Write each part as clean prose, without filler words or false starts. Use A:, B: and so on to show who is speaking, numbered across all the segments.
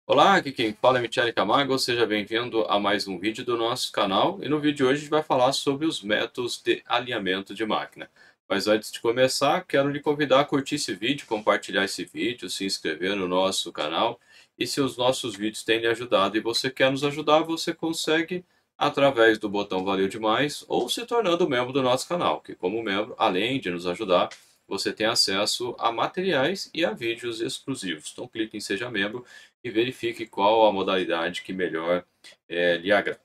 A: Olá, aqui quem fala é Michele Camargo, seja bem-vindo a mais um vídeo do nosso canal. E no vídeo de hoje a gente vai falar sobre os métodos de alinhamento de máquina. Mas antes de começar, quero lhe convidar a curtir esse vídeo, compartilhar esse vídeo, se inscrever no nosso canal. E se os nossos vídeos têm lhe ajudado e você quer nos ajudar, você consegue através do botão Valeu Demais ou se tornando membro do nosso canal, que como membro, além de nos ajudar, você tem acesso a materiais e a vídeos exclusivos. Então clique em Seja Membro e verifique qual a modalidade que melhor lhe agrada.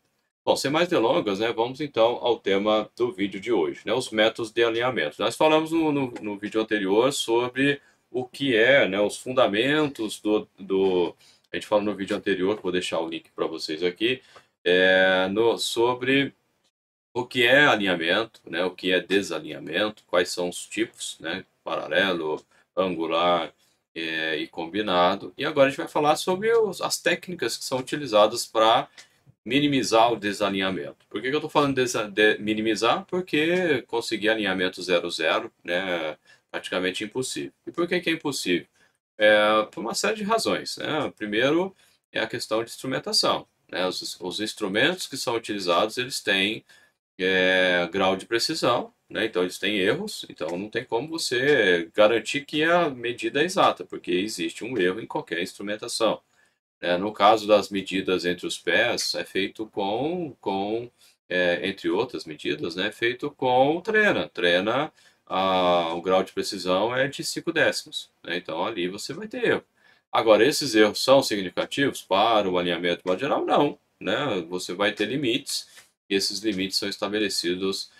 A: Bom, sem mais delongas, né, vamos então ao tema do vídeo de hoje, né, os métodos de alinhamento. Nós falamos no vídeo anterior sobre o que é, né, os fundamentos A gente falou no vídeo anterior, que vou deixar o link para vocês aqui, sobre o que é alinhamento, né, o que é desalinhamento, quais são os tipos, né, paralelo, angular e combinado. E agora a gente vai falar sobre as técnicas que são utilizadas para minimizar o desalinhamento. Por que eu estou falando de minimizar? Porque conseguir alinhamento 0,0, né, é praticamente impossível. E por que é impossível? Por uma série de razões, né? Primeiro é a questão de instrumentação, né? Os instrumentos que são utilizados, eles têm grau de precisão, né? Então eles têm erros, então não tem como você garantir que a medida é exata, porque existe um erro em qualquer instrumentação. No caso das medidas entre os pés, é feito entre outras medidas, né, é feito com trena. Trena, o grau de precisão é de 5 décimos, né? Então ali você vai ter erro. Agora, esses erros são significativos para o alinhamento modo geral? Não, né? Você vai ter limites, e esses limites são estabelecidos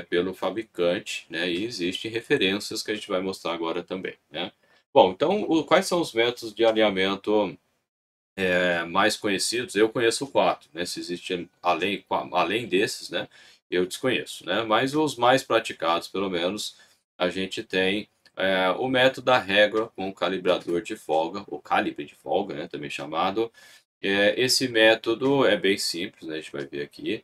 A: pelo fabricante, né? E existem referências que a gente vai mostrar agora também, né? Bom, então, quais são os métodos de alinhamento mais conhecidos? Eu conheço quatro, né? Se existe além desses, né? Eu desconheço, né? Mas os mais praticados, pelo menos, a gente tem o método da régua com calibrador de folga, ou calibre de folga, né? Também chamado. Esse método é bem simples, né? A gente vai ver aqui.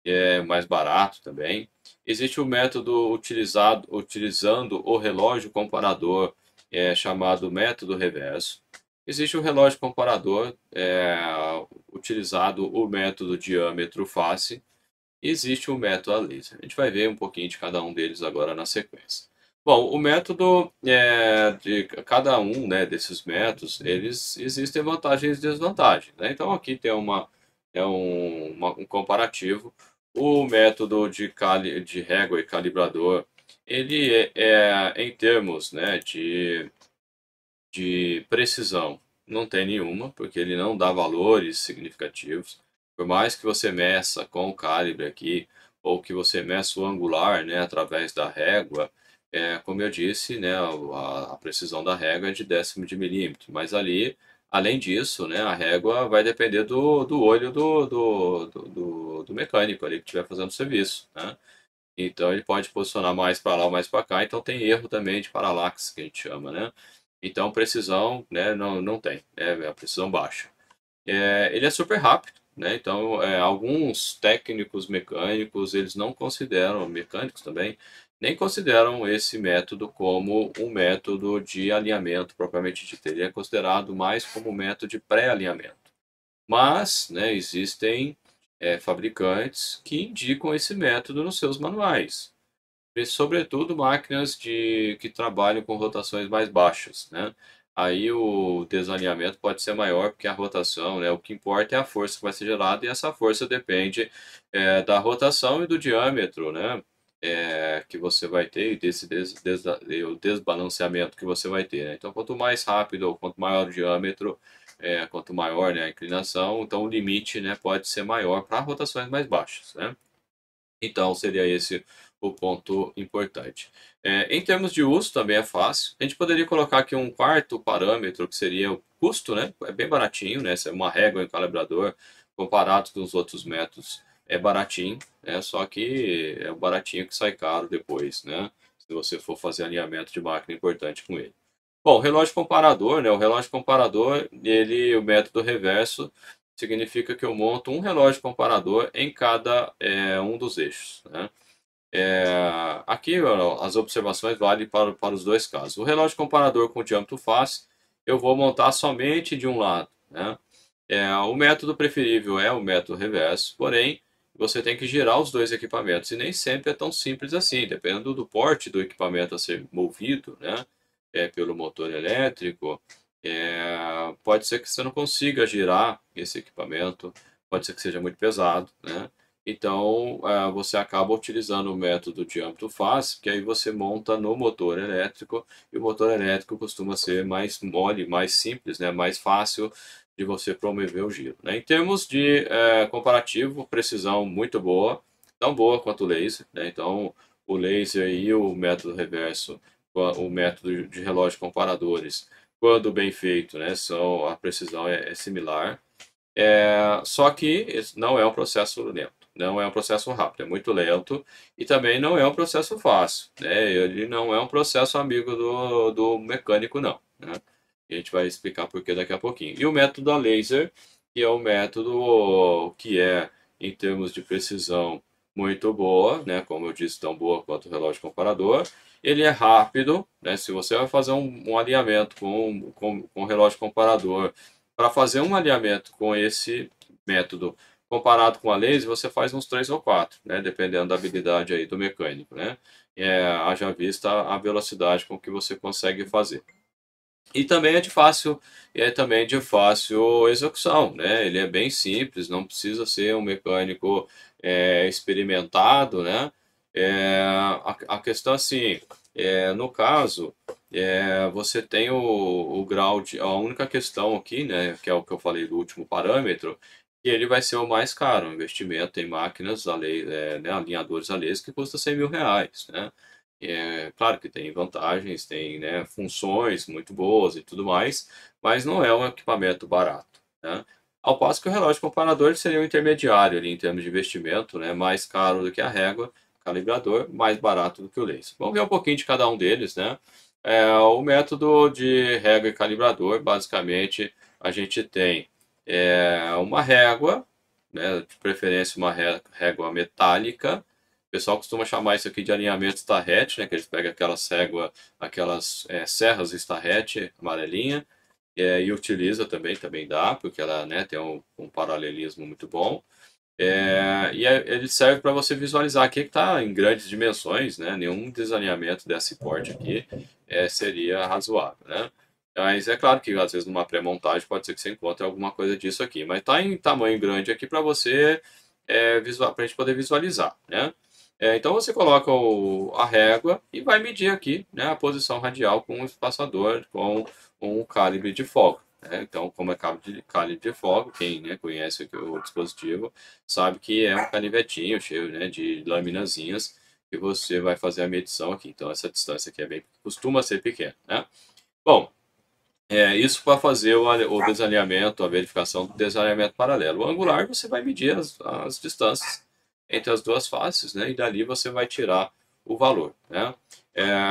A: É mais barato também. Existe o método utilizando o relógio comparador, chamado método reverso. Existe o relógio comparador, utilizado o método diâmetro face. E existe o método a laser. A gente vai ver um pouquinho de cada um deles agora na sequência. Bom, o método de cada um, né, desses métodos, eles existem vantagens e desvantagens, né? Então aqui tem um comparativo. O método de régua e calibrador, ele em termos, né, de precisão, não tem nenhuma, porque ele não dá valores significativos. Por mais que você meça com o calibre aqui, ou que você meça o angular, né, através da régua, como eu disse, né, a precisão da régua é de décimo de milímetro, mas ali, além disso, né, a régua vai depender do olho do mecânico ali que estiver fazendo o serviço, né? Então ele pode posicionar mais para lá ou mais para cá, então tem erro também de paralaxe, que a gente chama, né? Então precisão, né, não tem, é a precisão baixa. Ele é super rápido, né? Então alguns técnicos mecânicos, eles não consideram, mecânicos também, nem consideram esse método como um método de alinhamento propriamente dito. Ele é considerado mais como um método de pré-alinhamento. Mas, né, existem fabricantes que indicam esse método nos seus manuais, e sobretudo máquinas que trabalham com rotações mais baixas, né? Aí o desalinhamento pode ser maior porque a rotação, né? O que importa é a força que vai ser gerada e essa força depende da rotação e do diâmetro, né? Que você vai ter e e o desbalanceamento que você vai ter, né? Então, quanto mais rápido ou quanto maior o diâmetro, quanto maior, né, a inclinação, então o limite, né, pode ser maior para rotações mais baixas, né? Então, seria esse o ponto importante. Em termos de uso, também é fácil. A gente poderia colocar aqui um quarto parâmetro, que seria o custo, né? É bem baratinho, né? Essa é uma régua e um calibrador, comparado com os outros métodos, é baratinho, né? Só que é um baratinho que sai caro depois, né? Se você for fazer alinhamento de máquina importante com ele. Bom, o relógio comparador, né? O relógio comparador, o método reverso, significa que eu monto um relógio comparador em cada um dos eixos, né? Aqui ó, as observações valem para os dois casos. O relógio comparador com diâmetro face, eu vou montar somente de um lado, né? O método preferível é o método reverso, porém, você tem que girar os dois equipamentos, e nem sempre é tão simples assim, dependendo do porte do equipamento a ser movido, né, pelo motor elétrico, pode ser que você não consiga girar esse equipamento, pode ser que seja muito pesado, né, então você acaba utilizando o método de âmbito fácil, que aí você monta no motor elétrico, e o motor elétrico costuma ser mais mole, mais simples, né, mais fácil de você promover o giro, né. Em termos de comparativo, precisão muito boa, tão boa quanto o laser, né, então o laser e o método reverso, o método de relógio comparadores, quando bem feito, né, a precisão é similar, só que esse não é um processo lento, não é um processo rápido, é muito lento e também não é um processo fácil, né, ele não é um processo amigo do mecânico não, né. A gente vai explicar por que daqui a pouquinho. E o método a laser, que é um método que em termos de precisão, muito boa, né, como eu disse, tão boa quanto o relógio comparador. Ele é rápido, né, se você vai fazer um alinhamento com o relógio comparador, para fazer um alinhamento com esse método comparado com a laser, você faz uns 3 ou 4, né, dependendo da habilidade aí do mecânico, né. Haja vista a velocidade com que você consegue fazer. E também é de fácil execução, né, ele é bem simples, não precisa ser um mecânico, experimentado, né. A questão assim, no caso, você tem o grau de a única questão aqui, né, que é o que eu falei do último parâmetro, que ele vai ser o mais caro, um investimento em máquinas né, alinhadores a laser que custa R$ 100.000, né. Claro que tem vantagens, tem, né, funções muito boas e tudo mais, mas não é um equipamento barato, né. Ao passo que o relógio comparador seria um intermediário ali em termos de investimento, né, mais caro do que a régua, calibrador, mais barato do que o laser. Vamos ver um pouquinho de cada um deles, né. O método de régua e calibrador, basicamente, a gente tem, uma régua, né, de preferência uma régua metálica. O pessoal costuma chamar isso aqui de alinhamento Starrett, né, que eles pegam aquelas serras Starrett amarelinha, e utiliza também dá, porque ela, né, tem um paralelismo muito bom. Ele serve para você visualizar aqui que está em grandes dimensões, né, nenhum desalinhamento desse porte aqui seria razoável, né. Mas é claro que às vezes numa pré-montagem pode ser que você encontre alguma coisa disso aqui, mas está em tamanho grande aqui para você, para a gente poder visualizar, né. Então você coloca a régua e vai medir aqui, né, a posição radial com o espaçador, com um calibre de folga, né. Então, como é calibre de folga, quem, né, conhece aqui o dispositivo, sabe que é um canivetinho cheio, né, de laminazinhas que você vai fazer a medição aqui. Então essa distância aqui costuma ser pequena, né. Bom, isso para fazer o desalinhamento, a verificação do desalinhamento paralelo. O angular você vai medir as distâncias entre as duas faces, né, e dali você vai tirar o valor, né.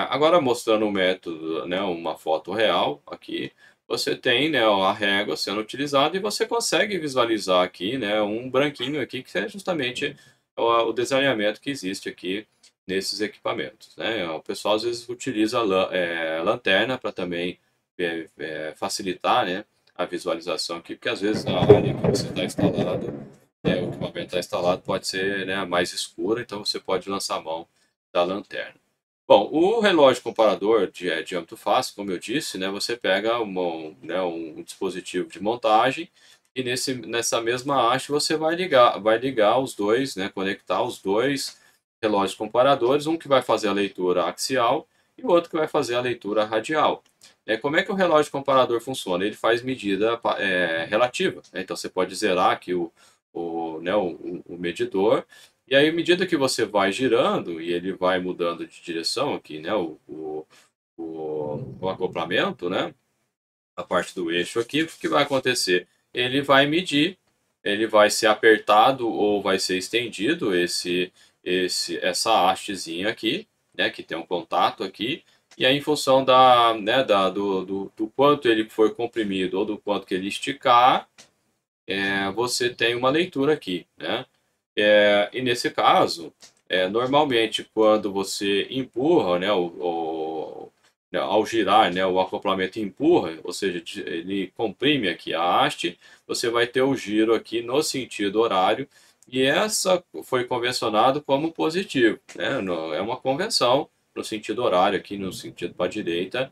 A: Agora mostrando o método, né, uma foto real aqui, você tem, né, a régua sendo utilizada e você consegue visualizar aqui, né, um branquinho aqui que é justamente o desalinhamento que existe aqui nesses equipamentos, né. O pessoal às vezes utiliza lanterna para também facilitar, né, a visualização aqui, porque às vezes na área que você está instalado, o equipamento está instalado pode ser, né, mais escuro, então você pode lançar a mão da lanterna. Bom, o relógio comparador de âmbito fácil, como eu disse, né, você pega né, um dispositivo de montagem e nessa mesma haste você vai ligar os dois, né, conectar os dois relógios comparadores, um que vai fazer a leitura axial e o outro que vai fazer a leitura radial. Como é que o relógio comparador funciona? Ele faz medida relativa, né? Então você pode zerar aqui né, o medidor, e aí à medida que você vai girando e ele vai mudando de direção aqui, né, o acoplamento, né, a parte do eixo aqui, o que vai acontecer? Ele vai medir, ele vai ser apertado ou vai ser estendido essa hastezinha aqui, né, que tem um contato aqui, e aí em função né, do quanto ele for comprimido ou do quanto que ele esticar, você tem uma leitura aqui, né? E nesse caso, normalmente quando você empurra, né, ao girar, né, o acoplamento empurra, ou seja, ele comprime aqui a haste, você vai ter o giro aqui no sentido horário, e essa foi convencionado como positivo, né? É uma convenção no sentido horário, aqui no sentido para a direita,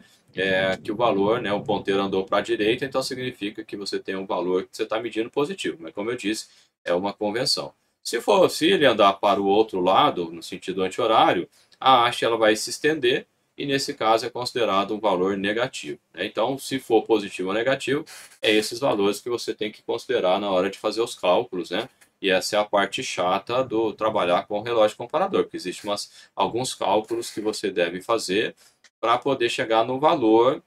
A: que o valor, né, o ponteiro andou para a direita, então significa que você tem um valor que você está medindo positivo, mas como eu disse, é uma convenção. Se ele andar para o outro lado, no sentido anti-horário, a haste ela vai se estender, e nesse caso é considerado um valor negativo, né? Então, se for positivo ou negativo, é esses valores que você tem que considerar na hora de fazer os cálculos, né? E essa é a parte chata do trabalhar com o relógio comparador, porque existem alguns cálculos que você deve fazer para poder chegar no valor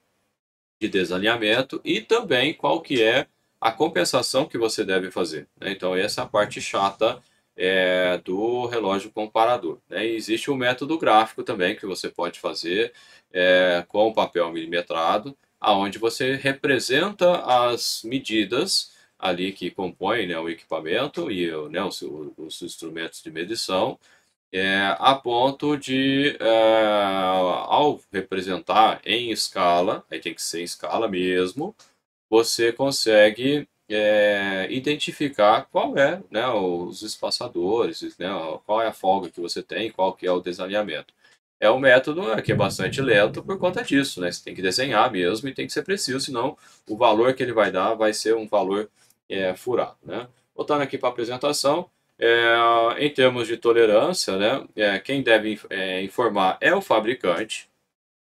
A: de desalinhamento e também qual que é a compensação que você deve fazer, né? Então, essa é a parte chata do relógio comparador, né? E existe um método gráfico também que você pode fazer com papel milimetrado, aonde você representa as medidas ali que compõem, né, o equipamento e né, os instrumentos de medição, a ponto de, ao representar em escala, aí tem que ser em escala mesmo, você consegue identificar qual é, né, os espaçadores, né, qual é a folga que você tem, qual que é o desalinhamento. É um método que é bastante lento por conta disso, né? Você tem que desenhar mesmo e tem que ser preciso, senão o valor que ele vai dar vai ser um valor furado, né? Voltando aqui para a apresentação, em termos de tolerância, né, quem deve informar é o fabricante,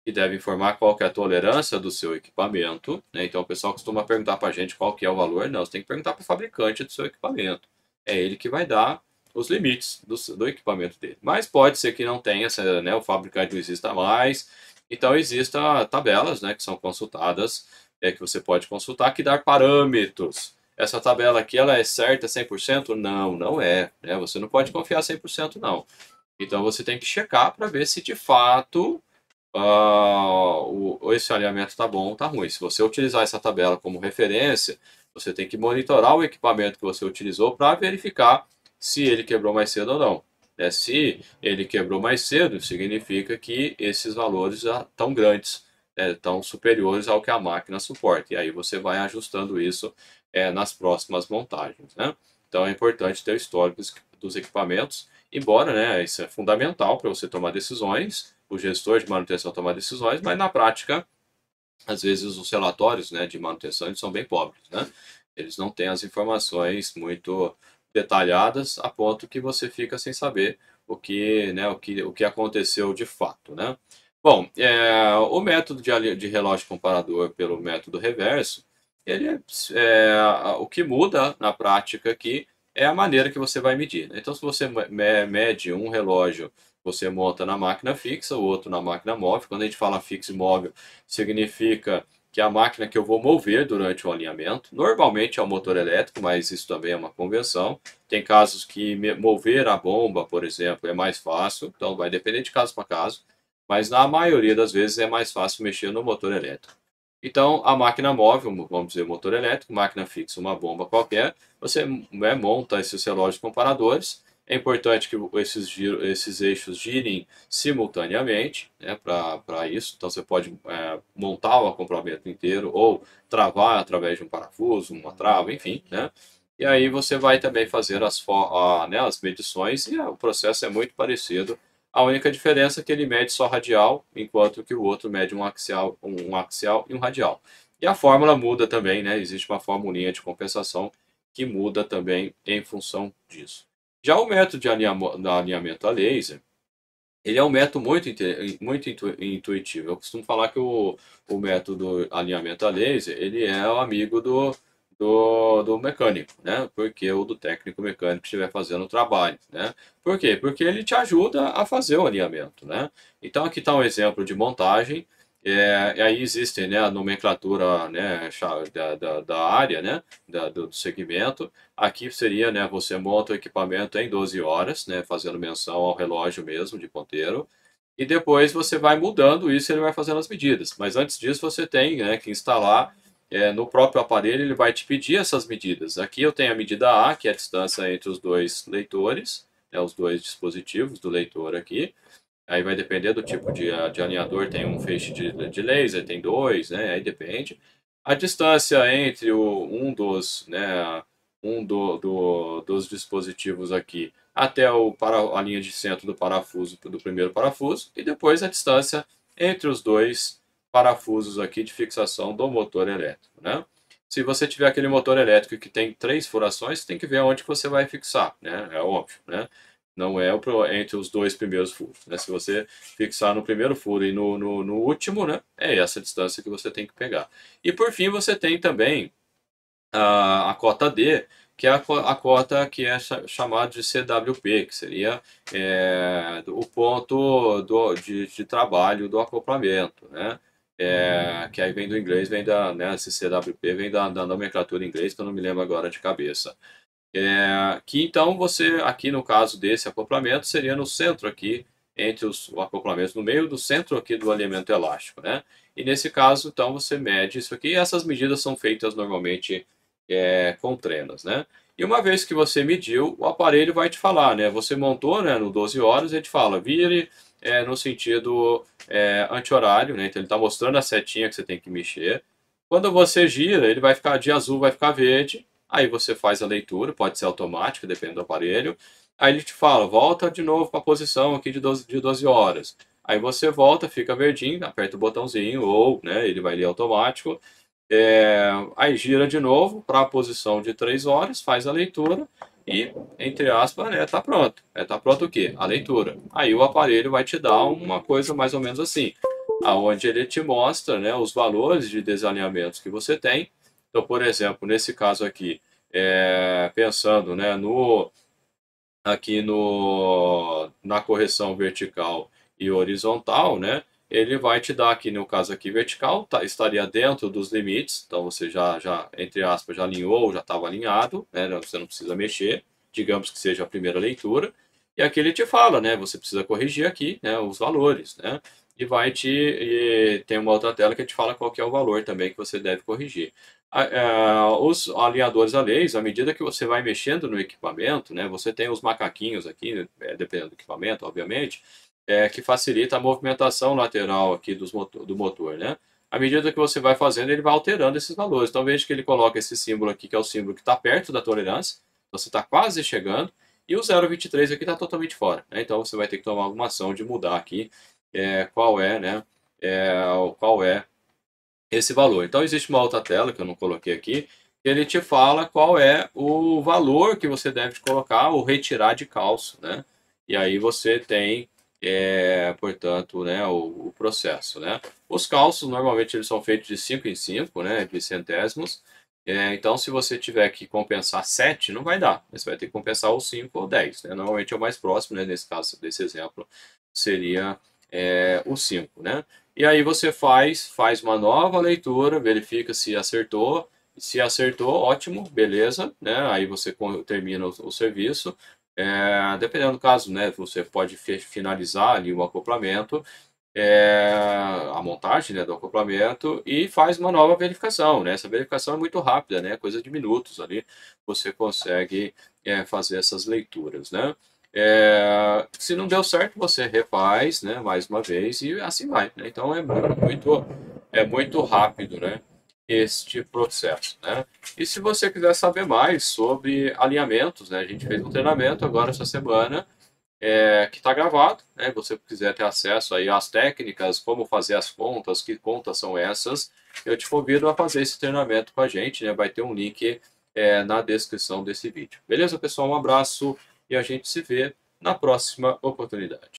A: que deve informar qual que é a tolerância do seu equipamento, né? Então o pessoal costuma perguntar para a gente qual que é o valor. Não, você tem que perguntar para o fabricante do seu equipamento. É ele que vai dar os limites do equipamento dele. Mas pode ser que não tenha, né, o fabricante não exista mais. Então existem tabelas, né, que são consultadas, que você pode consultar, que dá parâmetros. Essa tabela aqui, ela é certa 100%? Não, não é, né? Você não pode confiar 100% não. Então você tem que checar para ver se de fato esse alinhamento está bom ou está ruim. Se você utilizar essa tabela como referência, você tem que monitorar o equipamento que você utilizou para verificar se ele quebrou mais cedo ou não. Se ele quebrou mais cedo, significa que esses valores já estão grandes, estão superiores ao que a máquina suporta. E aí você vai ajustando isso nas próximas montagens, né? Então é importante ter o histórico dos equipamentos, embora, né, isso é fundamental para você tomar decisões, o gestor de manutenção tomar decisões, mas na prática, às vezes os relatórios, né, de manutenção eles são bem pobres, né? Eles não têm as informações muito detalhadas a ponto que você fica sem saber né, o que aconteceu de fato, né? Bom, o método de relógio comparador pelo método reverso, ele o que muda na prática aqui é a maneira que você vai medir, né? Então, se você mede um relógio, você monta na máquina fixa, o outro na máquina móvel. Quando a gente fala fixo e móvel, significa que é a máquina que eu vou mover durante o alinhamento. Normalmente é o motor elétrico, mas isso também é uma convenção. Tem casos que mover a bomba, por exemplo, é mais fácil, então vai depender de caso para caso, mas na maioria das vezes é mais fácil mexer no motor elétrico. Então, a máquina móvel, vamos dizer, motor elétrico, máquina fixa, uma bomba qualquer, você monta esses relógios comparadores. É importante que esses eixos girem simultaneamente, né, para isso. Então, você pode montar o acoplamento inteiro ou travar através de um parafuso, uma trava, enfim, né? E aí você vai também fazer né, as medições e o processo é muito parecido. A única diferença é que ele mede só radial, enquanto que o outro mede um axial e um radial. E a fórmula muda também, né? Existe uma formulinha de compensação que muda também em função disso. Já o método de alinhamento a laser, ele é um método muito intuitivo. Eu costumo falar que o método alinhamento a laser, ele é o amigo do mecânico, né? Porque o do técnico mecânico que estiver fazendo o trabalho, né? Por quê? Porque ele te ajuda a fazer o alinhamento, né? Então aqui está um exemplo de montagem. E aí existe, né, a nomenclatura, né, da área, né, do segmento. Aqui seria, né, você monta o equipamento em 12 horas, né, fazendo menção ao relógio mesmo de ponteiro. E depois você vai mudando isso e ele vai fazendo as medidas. Mas antes disso você tem, né, que instalar no próprio aparelho, ele vai te pedir essas medidas. Aqui eu tenho a medida A, que é a distância entre os dois leitores, né, os dois dispositivos do leitor aqui. Aí vai depender do tipo de alinhador, tem um feixe de laser, tem dois, né? Aí depende. A distância entre dos dispositivos aqui até a linha de centro do parafuso, do primeiro parafuso, e depois a distância entre os dois parafusos aqui de fixação do motor elétrico, né? Se você tiver aquele motor elétrico que tem 3 furações, você tem que ver onde que você vai fixar, né? É óbvio, né? Não é entre os dois primeiros furos, né? Se você fixar no primeiro furo e no último, né? É essa distância que você tem que pegar. E por fim, você tem também a cota D, que é a cota que é chamada de CWP, que seria o ponto de trabalho do acoplamento, né? Que aí vem do inglês, né, esse CWP vem da nomenclatura em inglês, que eu não me lembro agora de cabeça. Que então você, aqui no caso desse acoplamento, seria no centro aqui, entre os acoplamentos, no meio do centro aqui do alinhamento elástico, né? E nesse caso, então, você mede isso aqui, e essas medidas são feitas normalmente com trenas, né? E uma vez que você mediu, o aparelho vai te falar, né? Você montou, né, no 12 horas, ele te fala, vire no sentido anti-horário, né? Então ele está mostrando a setinha que você tem que mexer. Quando você gira, ele vai ficar de azul, vai ficar verde. Aí você faz a leitura, pode ser automática, depende do aparelho. Aí ele te fala, volta de novo para a posição aqui de 12 horas. Aí você volta, fica verdinho, aperta o botãozinho, ou né, ele vai ler automático. Aí gira de novo para a posição de 3 horas, faz a leitura e, entre aspas, né, tá pronto. Tá pronto o quê? A leitura. Aí o aparelho vai te dar uma coisa mais ou menos assim, aonde ele te mostra, né, os valores de desalinhamentos que você tem. Então, por exemplo, nesse caso aqui, pensando, né, aqui na correção vertical e horizontal, né, ele vai te dar aqui, no caso aqui vertical, estaria dentro dos limites, então você já entre aspas, já alinhou, já estava alinhado, né, você não precisa mexer, digamos que seja a primeira leitura, e aqui ele te fala, né, você precisa corrigir aqui, né, os valores, né, e tem uma outra tela que te fala qual que é o valor também que você deve corrigir. Os alinhadores a laser, à medida que você vai mexendo no equipamento, né, você tem os macaquinhos aqui, dependendo do equipamento, obviamente, que facilita a movimentação lateral aqui do motor, né? À medida que você vai fazendo, ele vai alterando esses valores. Então, veja que ele coloca esse símbolo aqui, que é o símbolo que está perto da tolerância, você está quase chegando, e o 0,23 aqui está totalmente fora, né? Então, você vai ter que tomar alguma ação de mudar aqui qual é, né? Qual é esse valor. Então, existe uma outra tela que eu não coloquei aqui, que ele te fala qual é o valor que você deve colocar ou retirar de cálcio, né? E aí você tem, portanto, né, o processo, né? Os cálcios, normalmente, eles são feitos de 5 em 5, né, de centésimos. Então, se você tiver que compensar 7, não vai dar. Você vai ter que compensar os 5 ou 10, né? Normalmente é o mais próximo, né, nesse caso, desse exemplo, seria o 5, né? E aí você faz uma nova leitura, verifica se acertou. Se acertou, ótimo, beleza, né? Aí você termina o serviço. Dependendo do caso, né? Você pode finalizar ali o acoplamento, a montagem, né, do acoplamento e faz uma nova verificação, né? Essa verificação é muito rápida, né? Coisa de minutos ali, você consegue fazer essas leituras, né? Se não deu certo, você refaz, né, mais uma vez e assim vai, né? Então é muito rápido, né, este processo, né? E se você quiser saber mais sobre alinhamentos, né, a gente fez um treinamento agora essa semana que está gravado, né? Você quiser ter acesso aí às técnicas, como fazer as contas, que contas são essas, eu te convido a fazer esse treinamento com a gente, né? Vai ter um link na descrição desse vídeo. Beleza, pessoal? Um abraço e a gente se vê na próxima oportunidade.